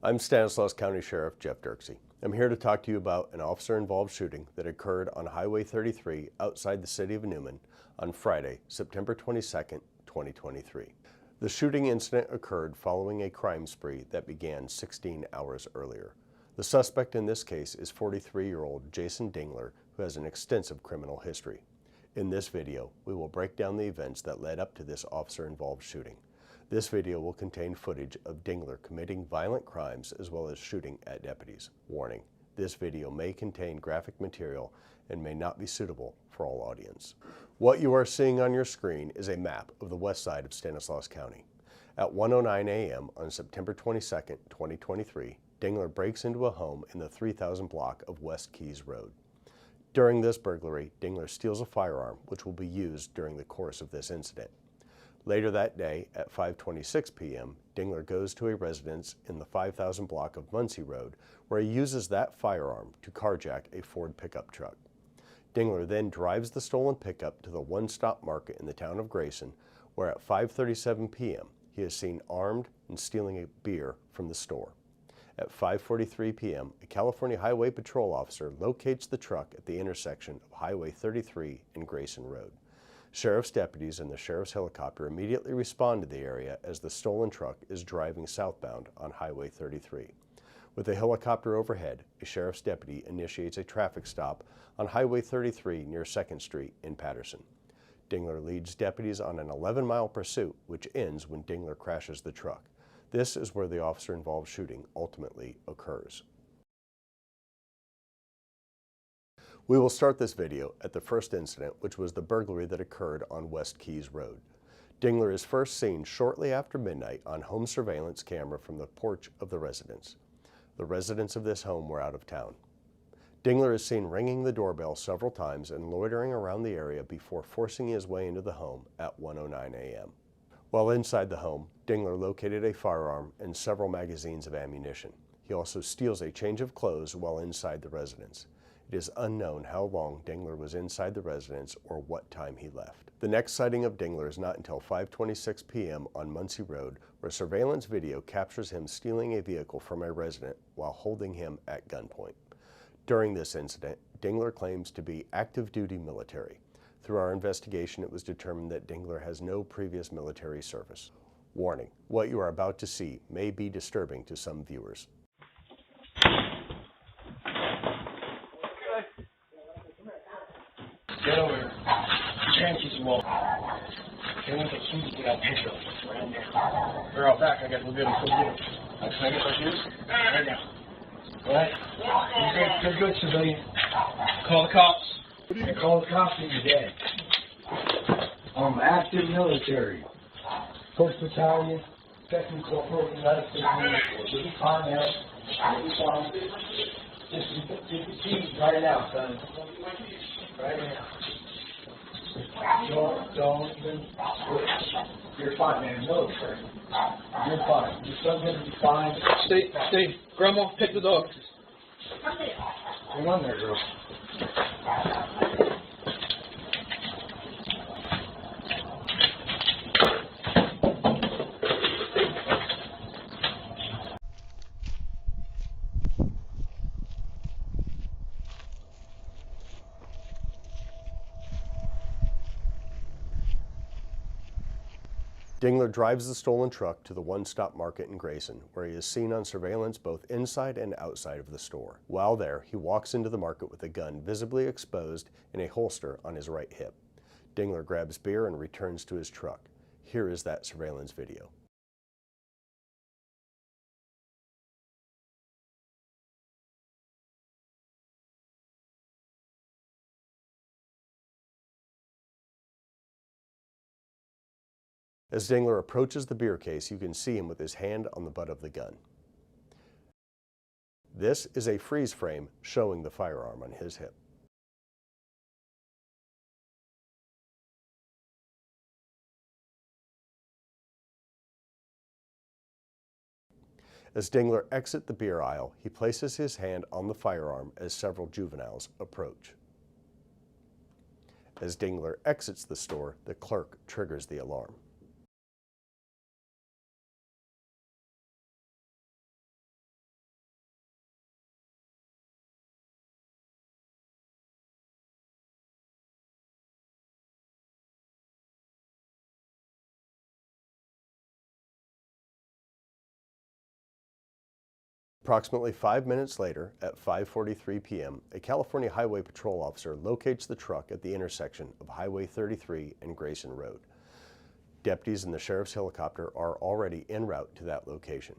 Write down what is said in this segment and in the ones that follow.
I'm Stanislaus County Sheriff Jeff Dirksey. I'm here to talk to you about an officer-involved shooting that occurred on Highway 33 outside the city of Newman on Friday, September 22nd, 2023. The shooting incident occurred following a crime spree that began 16 hours earlier. The suspect in this case is 43-year-old Jason Dingler, who has an extensive criminal history. In this video, we will break down the events that led up to this officer-involved shooting. This video will contain footage of Dingler committing violent crimes as well as shooting at deputies. Warning, this video may contain graphic material and may not be suitable for all audience. What you are seeing on your screen is a map of the west side of Stanislaus County. At 1:09 a.m. on September 22nd, 2023, Dingler breaks into a home in the 3000 block of West Keys Road. During this burglary, Dingler steals a firearm which will be used during the course of this incident. Later that day, at 5:26 p.m., Dingler goes to a residence in the 5000 block of Muncie Road, where he uses that firearm to carjack a Ford pickup truck. Dingler then drives the stolen pickup to the one-stop market in the town of Grayson, where at 5:37 p.m., he is seen armed and stealing a beer from the store. At 5:43 p.m., a California Highway Patrol officer locates the truck at the intersection of Highway 33 and Grayson Road. Sheriff's deputies and the sheriff's helicopter immediately respond to the area as the stolen truck is driving southbound on Highway 33. With the helicopter overhead, a sheriff's deputy initiates a traffic stop on Highway 33 near 2nd Street in Patterson. Dingler leads deputies on an 11-mile pursuit, which ends when Dingler crashes the truck. This is where the officer-involved shooting ultimately occurs. We will start this video at the first incident, which was the burglary that occurred on West Keys Road. Dingler is first seen shortly after midnight on home surveillance camera from the porch of the residence. The residents of this home were out of town. Dingler is seen ringing the doorbell several times and loitering around the area before forcing his way into the home at 1:09 a.m. While inside the home, Dingler located a firearm and several magazines of ammunition. He also steals a change of clothes while inside the residence. It is unknown how long Dingler was inside the residence or what time he left. The next sighting of Dingler is not until 5:26 p.m. on Muncie Road, where surveillance video captures him stealing a vehicle from a resident while holding him at gunpoint. During this incident, Dingler claims to be active duty military. Through our investigation, it was determined that Dingler has no previous military service. Warning, what you are about to see may be disturbing to some viewers. Get over here. Transies wall. They want the keys to that pickup. Right in there. They're out back. I gotta go get them. Can I get my shoes? Right now. Go ahead. You're good, civilian. Call the cops. And call the cops when you're dead. I'm active military. 1st Battalion, 2nd Corporal, United States Military. Give me fine now. Just the keys right now, son. Right now. Don't even switch. You're fine, man. Military. You're fine. Your son's gonna be fine. Stay. Grandma, take the dog. Hang on there, girl. Dingler drives the stolen truck to the one-stop market in Grayson, where he is seen on surveillance both inside and outside of the store. While there, he walks into the market with a gun visibly exposed in a holster on his right hip. Dingler grabs beer and returns to his truck. Here is that surveillance video. As Dingler approaches the beer case, you can see him with his hand on the butt of the gun. This is a freeze frame showing the firearm on his hip. As Dingler exits the beer aisle, he places his hand on the firearm as several juveniles approach. As Dingler exits the store, the clerk triggers the alarm. Approximately 5 minutes later, at 5:43 p.m., a California Highway Patrol officer locates the truck at the intersection of Highway 33 and Grayson Road. Deputies in the sheriff's helicopter are already en route to that location.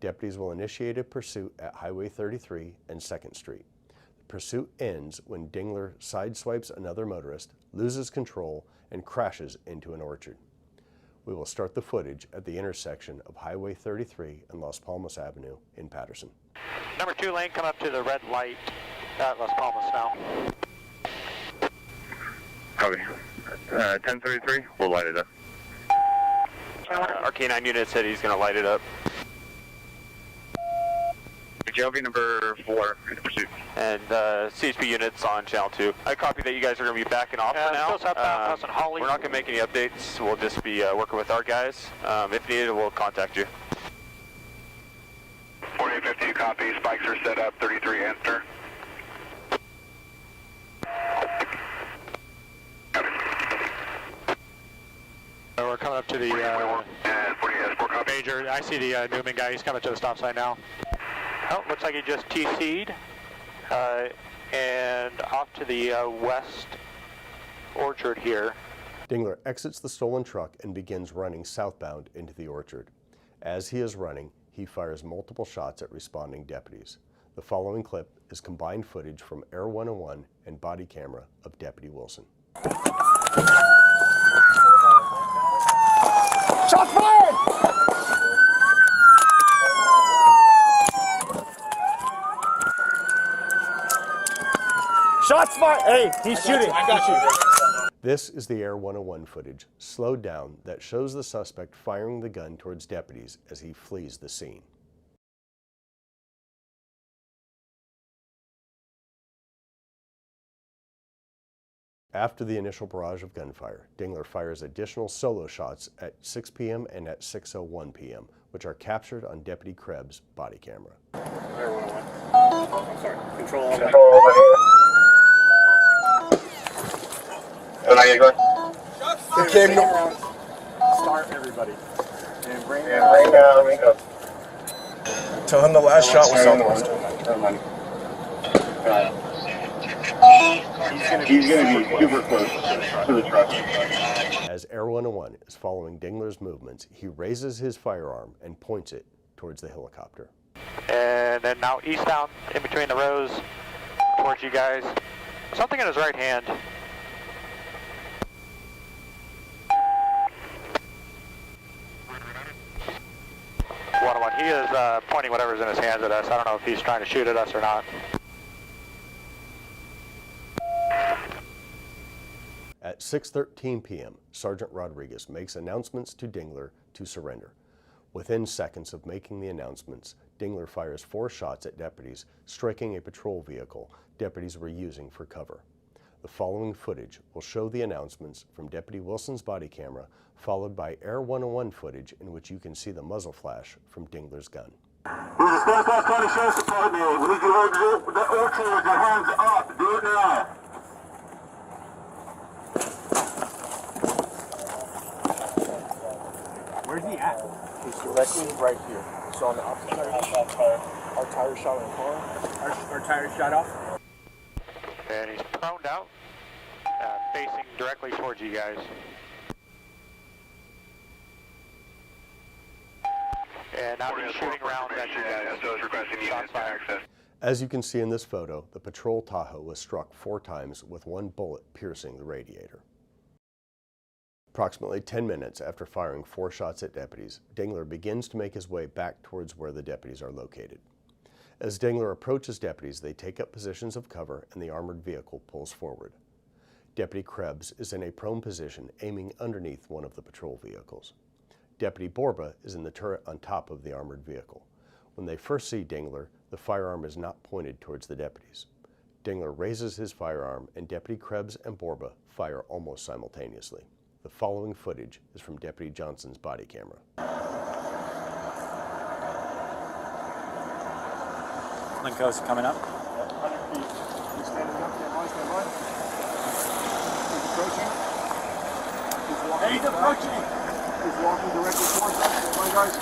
Deputies will initiate a pursuit at Highway 33 and 2nd Street. The pursuit ends when Dingler sideswipes another motorist, loses control, and crashes into an orchard. We will start the footage at the intersection of Highway 33 and Las Palmas Avenue in Patterson. Number 2 lane, come up to the red light at Las Palmas now. Copy. 1033, we'll light it up. Our K9 unit said he's going to light it up. JLV number 4 in pursuit. And CHP units on channel 2. I copy that you guys are going to be backing off for now. We're not going to make any updates. We'll just be working with our guys. If needed, we'll contact you. 4850, copy. Spikes are set up. 33, enter. We're coming up to the major. I see the Newman guy. He's coming to the stop sign now. Oh, looks like he just TC'd. And off to the west orchard here. Dingler exits the stolen truck and begins running southbound into the orchard. As he is running, he fires multiple shots at responding deputies. The following clip is combined footage from Air 101 and body camera of Deputy Wilson. Shots fired! Shots fired! Hey, he's shooting. I got you. This is the Air 101 footage, slowed down, that shows the suspect firing the gun towards deputies as he flees the scene. After the initial barrage of gunfire, Dingler fires additional solo shots at 6 p.m. and at 6:01 p.m., which are captured on Deputy Krebs' body camera. Air 101. I'm sorry. Control. Okay, no. Start everybody. And bring down. Tell him the last shot was southwest. He's going to be super close to the truck. As Air 101 is following Dingler's movements, he raises his firearm and points it towards the helicopter. And then now eastbound in between the rows towards you guys. Something in his right hand. He is pointing whatever's in his hands at us. I don't know if he's trying to shoot at us or not. At 6:13 p.m., Sergeant Rodriguez makes announcements to Dingler to surrender. Within seconds of making the announcements, Dingler fires 4 shots at deputies, striking a patrol vehicle deputies were using for cover. The following footage will show the announcements from Deputy Wilson's body camera, followed by Air 101 footage in which you can see the muzzle flash from Dingler's gun. This is Stanislaus County Sheriff's Department. We need you to exit the orchard with your hands up. Do it now. Where's he at? He's directly right here. So on the opposite side, our tire shot in the car. Our tire shot off. And he's proned out, facing directly towards you guys. And now he's shooting around at you guys. So it's requesting units to access. As you can see in this photo, the patrol Tahoe was struck 4 times with 1 bullet piercing the radiator. Approximately 10 minutes after firing 4 shots at deputies, Dingler begins to make his way back towards where the deputies are located. As Dingler approaches deputies, they take up positions of cover and the armored vehicle pulls forward. Deputy Krebs is in a prone position, aiming underneath one of the patrol vehicles. Deputy Borba is in the turret on top of the armored vehicle. When they first see Dingler, the firearm is not pointed towards the deputies. Dingler raises his firearm and Deputy Krebs and Borba fire almost simultaneously. The following footage is from Deputy Johnson's body camera. Linko's coming up. 100 feet. He's standing up. Stand by. He's approaching. He's approaching. He's walking directly towards us. Come on, guys.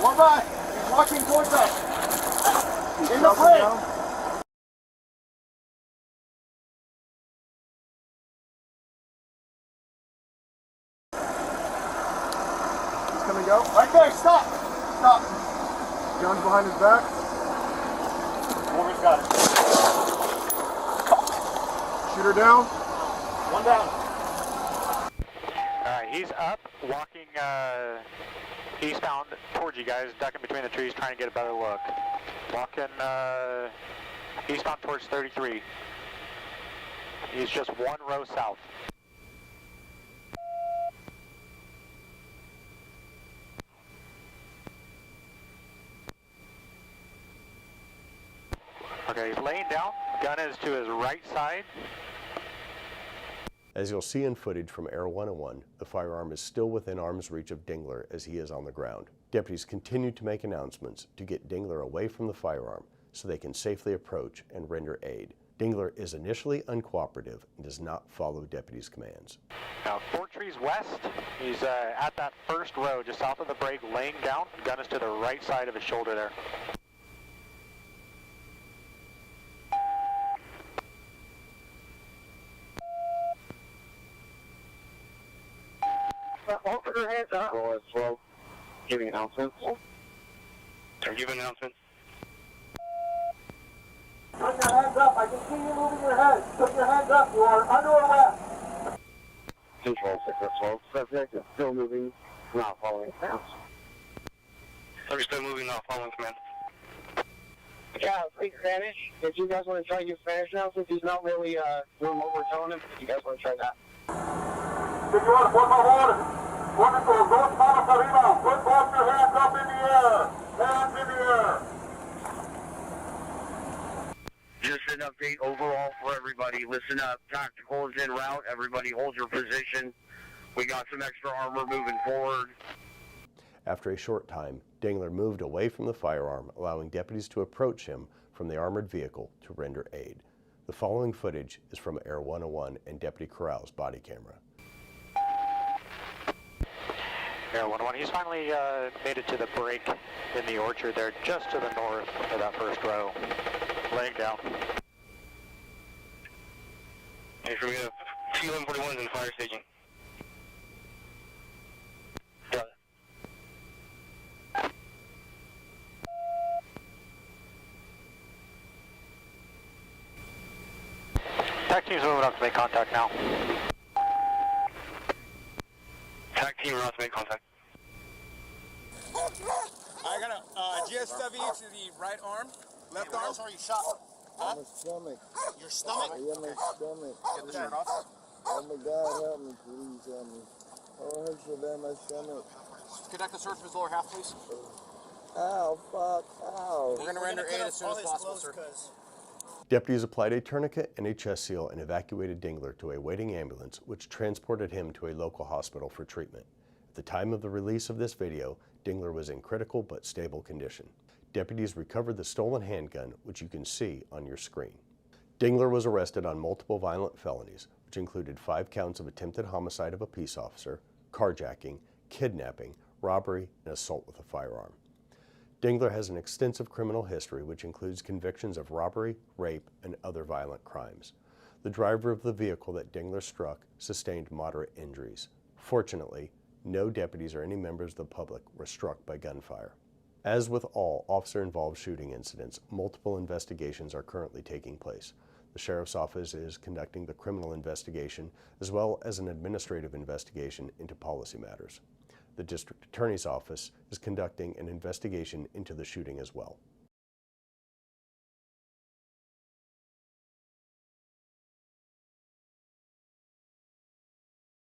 One by. He's walking towards us. In the bridge! He's coming go. Right there, stop! Stop! Guns behind his back. Morgan's got it. Shooter down. One down. Alright, he's up, walking eastbound towards you guys, ducking between the trees, trying to get a better look. Walking eastbound towards 33. He's just one row south. Okay, he's laying down. Gun is to his right side. As you'll see in footage from Air 101, the firearm is still within arm's reach of Dingler as he is on the ground. Deputies continue to make announcements to get Dingler away from the firearm so they can safely approach and render aid. Dingler is initially uncooperative and does not follow deputies' commands. Now, 4 trees west. He's at that first row, just south of the break, laying down. Gun is to the right side of his shoulder there. Put your hands up. Roll it slow. Giving announcements. Are you giving announcements? Put your hands up. I can see you moving your head. Put your hands up. You are under arrest. Control 612. Subject is still moving, not following commands. Subject still moving, not following commands. Yeah, speak Spanish. If you guys want to try to use Spanish now, since he's not really doing what we're telling him, if you guys want to try that. Señor, por favor. Put dos manos arriba. Put both your hands up in the air. Hands in the air. Just an update overall for everybody. Listen up. Tactical is en route. Everybody hold your position. We got some extra armor moving forward. After a short time, Dingler moved away from the firearm, allowing deputies to approach him from the armored vehicle to render aid. The following footage is from Air 101 and Deputy Corral's body camera. Air 101, he's finally made it to the break in the orchard there, just to the north of that first row. Laying down. Hey, we have T-1141s in the fire staging. Got it. TAC team's moving up to make contact now. TAC team, we're out to make contact. I got a GSW to the right arm. Left arm. Where are you shot? Huh? My stomach. Your stomach? Yeah, my stomach. Get the shirt off. Oh my God, help me, please help me. Oh, it hurts so bad, my stomach. Conduct the search of his lower half, please. Ow, fuck, ow. We're going to render aid as soon as possible, sir. Deputies applied a tourniquet and a chest seal and evacuated Dingler to a waiting ambulance, which transported him to a local hospital for treatment. At the time of the release of this video, Dingler was in critical but stable condition. Deputies recovered the stolen handgun, which you can see on your screen. Dingler was arrested on multiple violent felonies, which included 5 counts of attempted homicide of a peace officer, carjacking, kidnapping, robbery, and assault with a firearm. Dingler has an extensive criminal history, which includes convictions of robbery, rape, and other violent crimes. The driver of the vehicle that Dingler struck sustained moderate injuries. Fortunately, no deputies or any members of the public were struck by gunfire. As with all officer-involved shooting incidents, multiple investigations are currently taking place. The Sheriff's Office is conducting the criminal investigation as well as an administrative investigation into policy matters. The District Attorney's Office is conducting an investigation into the shooting as well.